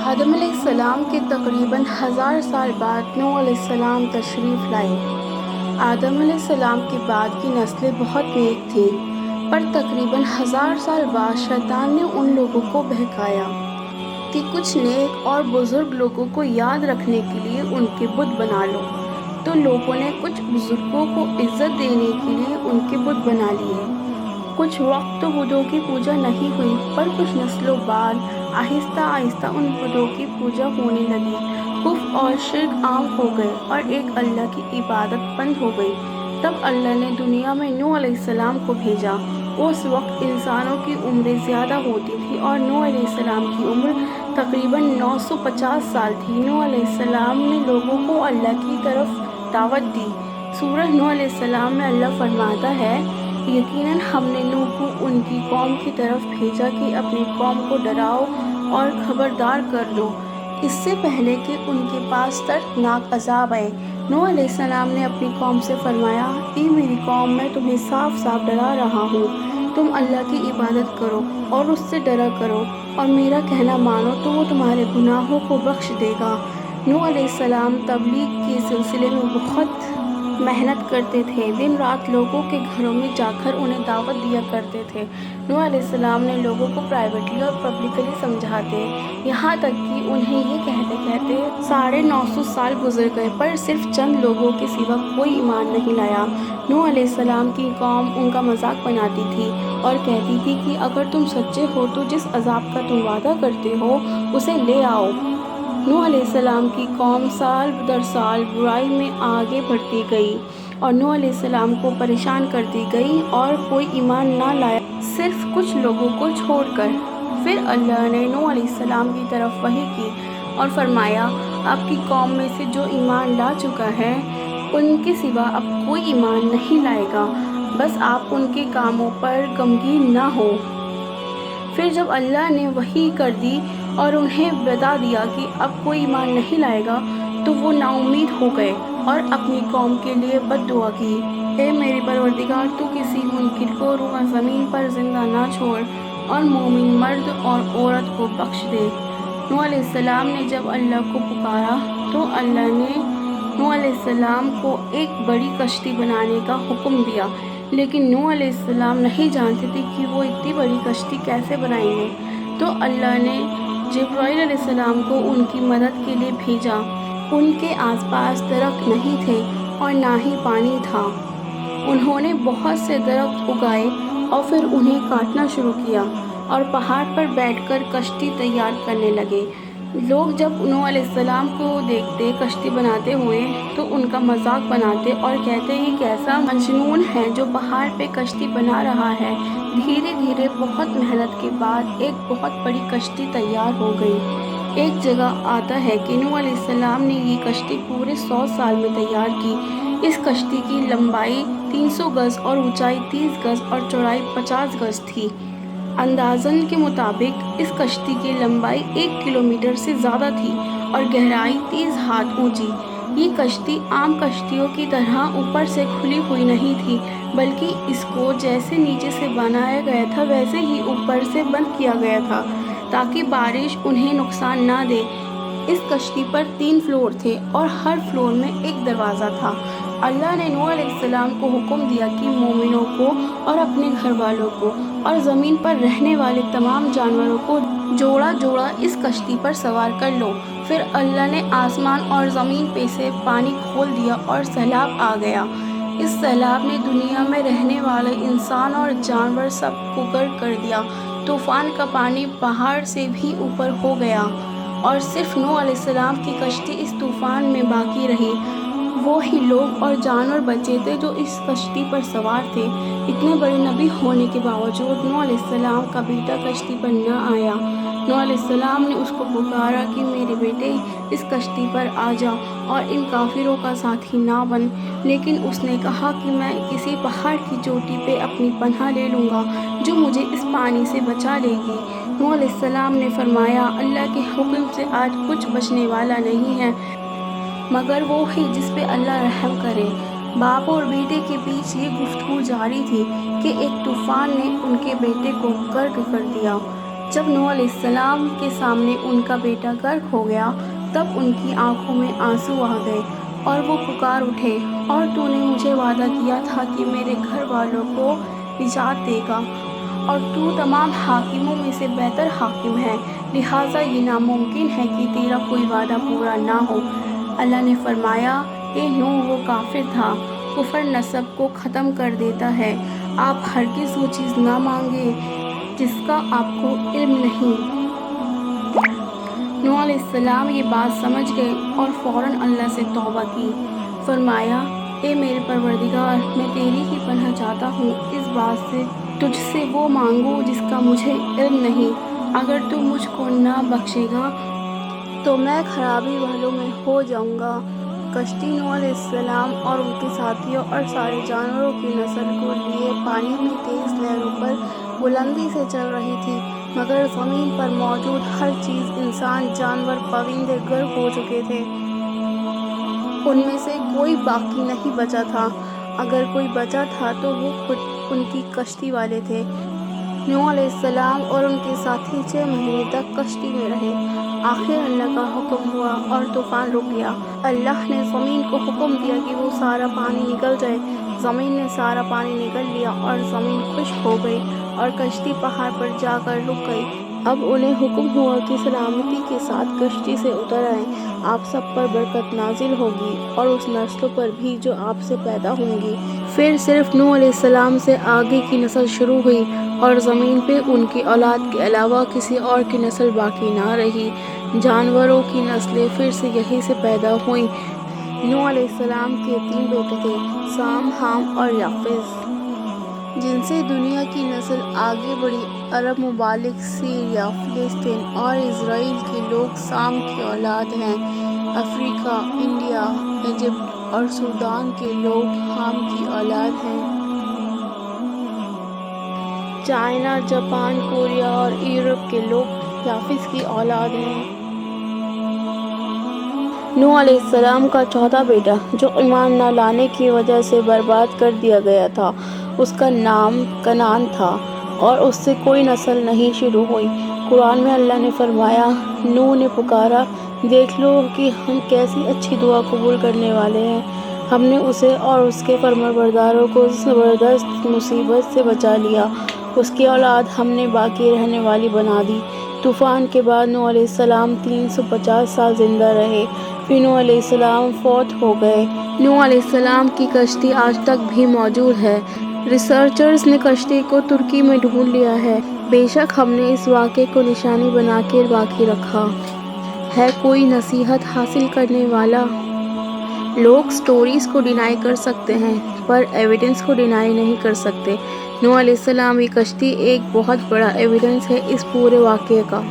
آدم علیہ السلام کے تقریباً 1000 سال بعد نوح علیہ السلام تشریف لائے۔ آدم علیہ السلام کے بعد کی نسلیں بہت نیک تھیں، پر تقریباً 1000 سال بعد شیطان نے ان لوگوں کو بہکایا کہ کچھ نیک اور بزرگ لوگوں کو یاد رکھنے کے لیے ان کے بت بنا لو، تو لوگوں نے کچھ بزرگوں کو عزت دینے کے لیے ان کے بت بنا لیے۔ کچھ وقت تو بتوں کی پوجا نہیں ہوئی، پر کچھ نسلوں بعد آہستہ آہستہ ان بتوں کی پوجا ہونے لگی۔ کفر اور شرک عام ہو گئے اور ایک اللہ کی عبادت بند ہو گئی۔ تب اللہ نے دنیا میں نوح علیہ السلام کو بھیجا۔ اس وقت انسانوں کی عمریں زیادہ ہوتی تھیں اور نوح علیہ السلام کی عمر تقریباً 950 سال تھی۔ نوح علیہ السلام نے لوگوں کو اللہ کی طرف دعوت دی۔ سورہ نوح علیہ السلام میں اللہ فرماتا ہے، یقیناً ہم نے نوح کو ان کی قوم کی طرف بھیجا کہ اپنی قوم کو ڈراؤ اور خبردار کر دو، اس سے پہلے کہ ان کے پاس دردناک عذاب آئے۔ نوح علیہ السلام نے اپنی قوم سے فرمایا، اے میری قوم، میں تمہیں صاف صاف ڈرا رہا ہوں، تم اللہ کی عبادت کرو اور اس سے ڈرا کرو اور میرا کہنا مانو تو وہ تمہارے گناہوں کو بخش دے گا۔ نوح علیہ السلام تبلیغ کے سلسلے میں بہت محنت کرتے تھے، دن رات لوگوں کے گھروں میں جا کر انہیں دعوت دیا کرتے تھے۔ نوح علیہ السلام نے لوگوں کو پرائیویٹلی اور پبلکلی سمجھاتے، یہاں تک کہ انہیں یہ کہتے کہتے 950 سال گزر گئے، پر صرف چند لوگوں کے سوا کوئی ایمان نہیں لایا۔ نوح علیہ السلام کی قوم ان کا مذاق بناتی تھی اور کہتی تھی کہ اگر تم سچے ہو تو جس عذاب کا تم وعدہ کرتے ہو اسے لے آؤ۔ نوح علیہ السلام کی قوم سال در سال برائی میں آگے بڑھتی گئی اور نوح علیہ السلام کو پریشان کرتی گئی اور کوئی ایمان نہ لایا، صرف کچھ لوگوں کو چھوڑ کر۔ پھر اللہ نے نوح علیہ السلام کی طرف وحی کی اور فرمایا، آپ کی قوم میں سے جو ایمان لا چکا ہے ان کے سوا اب کوئی ایمان نہیں لائے گا، بس آپ ان کے کاموں پر غمگین نہ ہوں۔ پھر جب اللہ نے وحی کر دی اور انہیں بتا دیا کہ اب کوئی ایمان نہیں لائے گا، تو وہ نا امید ہو گئے اور اپنی قوم کے لیے بد دعا کی، اے میرے پروردگار، تو کسی منکر کو روح زمین پر زندہ نہ چھوڑ اور مومن مرد اور عورت کو بخش دے۔ نوح علیہ السلام نے جب اللہ کو پکارا تو اللہ نے نوح علیہ السلام کو ایک بڑی کشتی بنانے کا حکم دیا، لیکن نوح علیہ السلام نہیں جانتے تھے کہ وہ اتنی بڑی کشتی کیسے بنائیں گے۔ تو اللہ نے جبرائیل علیہ السلام کو ان کی مدد کے لیے بھیجا۔ ان کے آس پاس درخت نہیں تھے اور نہ ہی پانی تھا۔ انہوں نے بہت سے درخت اگائے اور پھر انہیں کاٹنا شروع کیا اور پہاڑ پر بیٹھ کر کشتی تیار کرنے لگے۔ لوگ جب نوح علیہ السلام کو دیکھتے کشتی بناتے ہوئے تو ان کا مذاق بناتے اور کہتے، یہ کیسا مجنون ہے جو پہاڑ پہ کشتی بنا رہا ہے۔ دھیرے دھیرے بہت محنت کے بعد ایک بہت بڑی کشتی تیار ہو گئی۔ ایک جگہ آتا ہے کہ نوح علیہ السلام نے یہ کشتی پورے 100 سال میں تیار کی۔ اس کشتی کی لمبائی 300 گز اور اونچائی 30 گز اور چوڑائی 50 گز تھی۔ اندازن کے مطابق اس کشتی کی لمبائی 1 کلومیٹر سے زیادہ تھی اور گہرائی 30 ہاتھ اونچی۔ یہ کشتی عام کشتیوں کی طرح اوپر سے کھلی ہوئی نہیں تھی، بلکہ اس کو جیسے نیچے سے بنایا گیا تھا ویسے ہی اوپر سے بند کیا گیا تھا تاکہ بارش انہیں نقصان نہ دے۔ اس کشتی پر 3 فلور تھے اور ہر فلور میں ایک دروازہ تھا۔ اللہ نے نوح علیہ السلام کو حکم دیا کہ مومنوں کو اور اپنے گھر والوں کو اور زمین پر رہنے والے تمام جانوروں کو جوڑا جوڑا اس کشتی پر سوار کر لو۔ پھر اللہ نے آسمان اور زمین پہ سے پانی کھول دیا اور سیلاب آ گیا۔ اس سیلاب نے دنیا میں رہنے والے انسان اور جانور سب کو غرق کر دیا۔ طوفان کا پانی پہاڑ سے بھی اوپر ہو گیا اور صرف نوح علیہ السلام کی کشتی اس طوفان میں باقی رہی۔ وہی لوگ اور جانور بچے تھے جو اس کشتی پر سوار تھے۔ اتنے بڑے نبی ہونے کے باوجود نوح علیہ السلام کا بیٹا کشتی پر نہ آیا۔ نوح علیہ السلام نے اس کو پکارا کہ میرے بیٹے، اس کشتی پر آ جا اور ان کافروں کا ساتھی نہ بن، لیکن اس نے کہا کہ میں کسی پہاڑ کی چوٹی پہ اپنی پناہ لے لوں گا جو مجھے اس پانی سے بچا لے گی۔ نوح علیہ السلام نے فرمایا، اللہ کے حکم سے آج کچھ بچنے والا نہیں ہے مگر وہ ہی جس پہ اللہ رحم کرے۔ باپ اور بیٹے کے بیچ یہ گفتگو جاری تھی کہ ایک طوفان نے ان کے بیٹے کو غرق کر دیا۔ جب نوح علیہ السلام کے سامنے ان کا بیٹا غرق ہو گیا تب ان کی آنکھوں میں آنسو آ گئے اور وہ پکار اٹھے، اور تو نے مجھے وعدہ کیا تھا کہ میرے گھر والوں کو نجات دے گا، اور تو تمام حاکموں میں سے بہتر حاکم ہے، لہٰذا یہ ناممکن ہے کہ تیرا کوئی وعدہ پورا نہ ہو۔ اللہ نے فرمایا، اے نوح، وہ کافر تھا، کفر نسب کو ختم کر دیتا ہے، آپ ہرگز وہ چیز نہ مانگے جس کا آپ کو علم نہیں۔ نوح علیہ السلام یہ بات سمجھ گئے اور فوراً اللہ سے توبہ کی۔ فرمایا، اے میرے پروردگار، میں تیری ہی پناہ چاہتا ہوں اس بات سے تجھ سے وہ مانگوں جس کا مجھے علم نہیں، اگر تو مجھ کو نہ بخشے گا تو میں خرابی والوں میں ہو جاؤں گا۔ کشتی نوح علیہ السلام اور ان کے ساتھیوں اور سارے جانوروں کی نسل کو لیے پانی میں تیز لہروں پر بلندی سے چل رہی تھی، مگر زمین پر موجود ہر چیز، انسان، جانور، پرندے غرق ہو چکے تھے۔ ان میں سے کوئی باقی نہیں بچا تھا، اگر کوئی بچا تھا تو وہ خود ان کی کشتی والے تھے۔ نوح علیہ السلام اور ان کے ساتھی 6 مہینے تک کشتی میں رہے، آخر اللہ کا حکم ہوا اور طوفان رک گیا۔ اللہ نے زمین کو حکم دیا کہ وہ سارا پانی نگل جائے، زمین نے سارا پانی نگل لیا اور زمین خشک ہو گئی اور کشتی پہاڑ پر جا کر رک گئی۔ اب انہیں حکم ہوا کہ سلامتی کے ساتھ کشتی سے اتر آئیں، آپ سب پر برکت نازل ہوگی اور اس نسلوں پر بھی جو آپ سے پیدا ہوں گی۔ پھر صرف نوح علیہ السلام سے آگے کی نسل شروع ہوئی اور زمین پہ ان کی اولاد کے علاوہ کسی اور کی نسل باقی نہ رہی۔ جانوروں کی نسلیں پھر سے یہیں سے پیدا ہوئیں۔ نوح علیہ السلام کے 3 بیٹے تھے، سام، حام اور یافس، جن سے دنیا کی نسل آگے بڑھی۔ عرب ممالک سیریا، فلسطین اور اسرائیل کے لوگ سام کی اولاد ہیں۔ افریقہ، انڈیا، ایجپٹ اور سوڈان کے لوگ حام کی اولاد ہیں۔ چائنا، جاپان، کوریا اور یورپ کے لوگ یافس کی اولاد ہیں۔ نوح علیہ السلام کا چوتھا بیٹا، جو ایمان نہ لانے کی وجہ سے برباد کر دیا گیا تھا، اس کا نام کنعان تھا، اور اس سے کوئی نسل نہیں شروع ہوئی۔ قرآن میں اللہ نے فرمایا، نوح نے پکارا، دیکھ لو کہ ہم کیسی اچھی دعا قبول کرنے والے ہیں، ہم نے اسے اور اس کے فرمانبرداروں کو زبردست مصیبت سے بچا لیا، اس کی اولاد ہم نے باقی رہنے والی بنا دی۔ طوفان کے بعد نوح علیہ السلام 350 سال زندہ رہے، پھر نوح علیہ السلام فوت ہو گئے۔ نوح علیہ السلام کی کشتی آج تک بھی موجود ہے۔ ریسرچرز نے کشتی کو ترکی میں ڈھونڈ لیا ہے۔ بے شک ہم نے اس واقعے کو نشانی بنا کے باقی رکھا ہے۔ کوئی نصیحت حاصل کرنے والا؟ لوگ سٹوریز کو ڈینائی کر سکتے ہیں پر ایویڈنس کو ڈینائی نہیں کر سکتے۔ نوح علیہ السلام کی کشتی ایک بہت بڑا ایویڈنس ہے اس پورے واقعے کا۔